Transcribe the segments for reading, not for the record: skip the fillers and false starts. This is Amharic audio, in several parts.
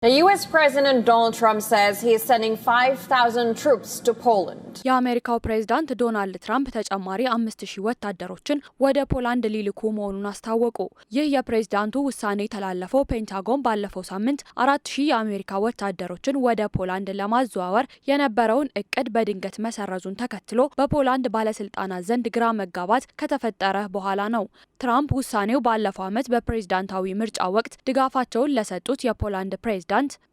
The U.S. President Donald Trump says he is sending 5,000 troops to Poland. የአሜሪካው ፕሬዝዳንት ዶናልድ ትራምፕ ተጨማሪ 5000 ወታደሮችን ወደ ፖላንድ ሊልኩ መሆኑን አስታወቁ። ይህ የፕሬዝዳንቱ ውሳኔ የተላለፈው ፔንታጎን ባለፈው ሳምንት 4000 የአሜሪካ ወታደሮችን ወደ ፖላንድ ለማዘዋወር የነበረውን እቅድ በድንገት መሰረዙን ተከትሎ በፖላንድ ባለስልጣናት ዘንድ ግራ መጋባት ከተፈጠረ በኋላ ነው። ትራምፕ ውሳኔው ባለፈው ዓመት በፕሬዝዳንታዊ ምርጫ ወቅት ድጋፋቸውን ለሰጡት የፖላንድ ፕሬዝዳንት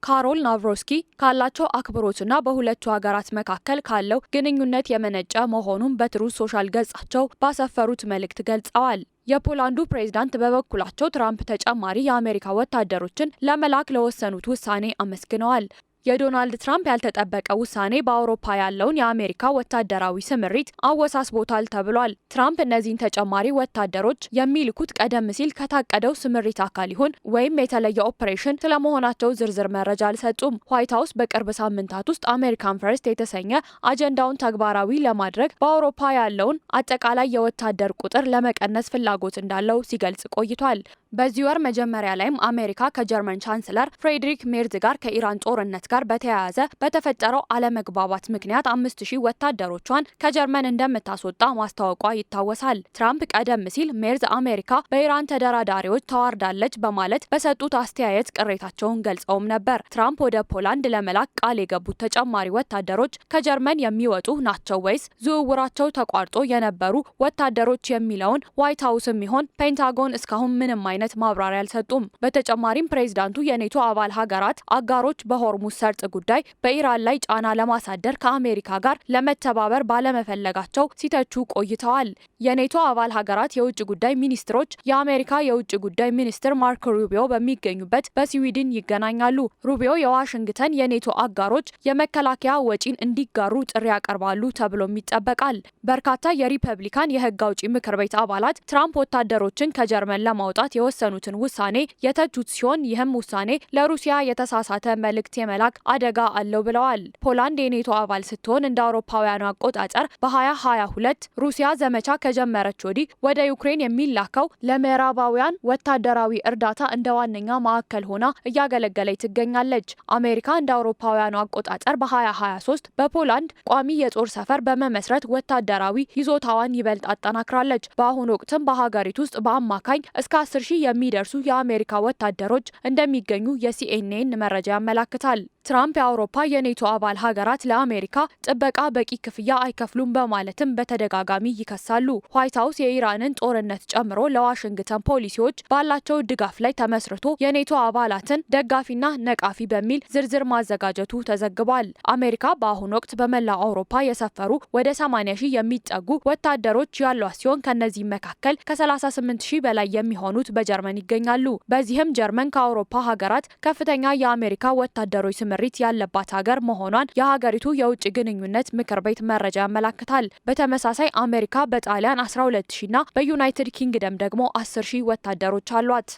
ካሮል ናቭሮስኪ ካላቸው አክብሮትና በሁለቱ ሀገራት መካከል ካለው ግንኙነት የመነጨ መሆኑን በትሩዝ ሶሻል ገጻቸው ባሰፈሩት መልእክት ገልጸዋል። የፖላንዱ ፕሬዝዳንት በበኩላቸው ትራምፕ ተጨማሪ የአሜሪካ ወታደሮችን ለመላክ ለወሰኑት ውሳኔ አመስግነዋል። የዶናልድ ትራምፕ ያልተጠበቀ ውሳኔ በአውሮፓ ያለውን የአሜሪካ ወታደራዊ ስምሪት አወሳስቦታል ተብሏል። ትራምፕ እነዚህን ተጨማሪ ወታደሮች የሚልኩት ቀደም ሲል ከታቀደው ስምሪት አካል ይሁን ወይም የተለየ ኦፕሬሽን ስለመሆናቸው ዝርዝር መረጃ አልሰጡም። ዋይት ሀውስ በቅርብ ሳምንታት ውስጥ አሜሪካን ፈርስት የተሰኘ አጀንዳውን ተግባራዊ ለማድረግ በአውሮፓ ያለውን አጠቃላይ የወታደር ቁጥር ለመቀነስ ፍላጎት እንዳለው ሲገልጽ ቆይቷል። በዚህ ወር መጀመሪያ ላይም አሜሪካ ከጀርመን ቻንስለር ፍሬድሪክ ሜርዝ ጋር ከኢራን ጦርነት ጋር በተያያዘ በተፈጠረው አለመግባባት ምክንያት 5000 ወታደሮቿን ከጀርመን እንደምታስወጣ ማስታወቋ ይታወሳል። ትራምፕ ቀደም ሲል ሜርዝ አሜሪካ በኢራን ተደራዳሪዎች ተዋርዳለች በማለት በሰጡት አስተያየት ቅሬታቸውን ገልጸውም ነበር። ትራምፕ ወደ ፖላንድ ለመላክ ቃል የገቡት ተጨማሪ ወታደሮች ከጀርመን የሚወጡ ናቸው ወይስ ዝውውራቸው ተቋርጦ የነበሩ ወታደሮች የሚለውን ዋይት ሀውስም ይሆን ፔንታጎን እስካሁን ምንም አይነት ማብራሪያ አልሰጡም። በተጨማሪም ፕሬዝዳንቱ የኔቶ አባል ሀገራት አጋሮች በሆርሙዝ ሰርጥ ጉዳይ በኢራን ላይ ጫና ለማሳደር ከአሜሪካ ጋር ለመተባበር ባለመፈለጋቸው ሲተቹ ቆይተዋል። የኔቶ አባል ሀገራት የውጭ ጉዳይ ሚኒስትሮች የአሜሪካ የውጭ ጉዳይ ሚኒስትር ማርኮ ሩቢዮ በሚገኙበት በስዊድን ይገናኛሉ። ሩቢዮ የዋሽንግተን የኔቶ አጋሮች የመከላከያ ወጪን እንዲጋሩ ጥሪ ያቀርባሉ ተብሎም ይጠበቃል። በርካታ የሪፐብሊካን የህግ አውጪ ምክር ቤት አባላት ትራምፕ ወታደሮችን ከጀርመን ለማውጣት የወሰኑትን ውሳኔ የተቹት ሲሆን ይህም ውሳኔ ለሩሲያ የተሳሳተ መልእክት የመላክ አደጋ አለው ብለዋል። ፖላንድ የኔቶ አባል ስትሆን እንደ አውሮፓውያኑ አቆጣጠር በ2022 ሩሲያ ዘመቻ ከጀመረች ወዲህ ወደ ዩክሬን የሚላከው ለምዕራባውያን ወታደራዊ እርዳታ እንደ ዋነኛ ማዕከል ሆና እያገለገለች ትገኛለች። አሜሪካ እንደ አውሮፓውያኑ አቆጣጠር በ2023 በፖላንድ ቋሚ የጦር ሰፈር በመመስረት ወታደራዊ ይዞታዋን ይበልጥ አጠናክራለች። በአሁኑ ወቅትም በሀገሪቱ ውስጥ በአማካኝ እስከ 10,000 የሚደርሱ የአሜሪካ ወታደሮች እንደሚገኙ የሲኤንኤን መረጃ ያመላክታል። ትራምፕ የአውሮፓ የኔቶ አባል ሀገራት ለአሜሪካ ጥበቃ በቂ ክፍያ አይከፍሉም በማለትም በተደጋጋሚ ይከሳሉ። ዋይት ሀውስ የኢራንን ጦርነት ጨምሮ ለዋሽንግተን ፖሊሲዎች ባላቸው ድጋፍ ላይ ተመስርቶ የኔቶ አባላትን ደጋፊና ነቃፊ በሚል ዝርዝር ማዘጋጀቱ ተዘግቧል። አሜሪካ በአሁኑ ወቅት በመላው አውሮፓ የሰፈሩ ወደ 80,000 የሚጠጉ ወታደሮች ያሏት ሲሆን ከነዚህ መካከል ከ38,000 በላይ የሚሆኑት በጀርመን ይገኛሉ። በዚህም ጀርመን ከአውሮፓ ሀገራት ከፍተኛ የአሜሪካ ወታደሮች ስምሪት ያለባት ሀገር መሆኗን የሀገሪቱ የውጭ ግንኙነት ምክር ቤት መረጃ ያመላክታል። በተመሳሳይ አሜሪካ በጣሊያን 12,000 እና በዩናይትድ ኪንግደም ደግሞ 10,000 ወታደሮች አሏት።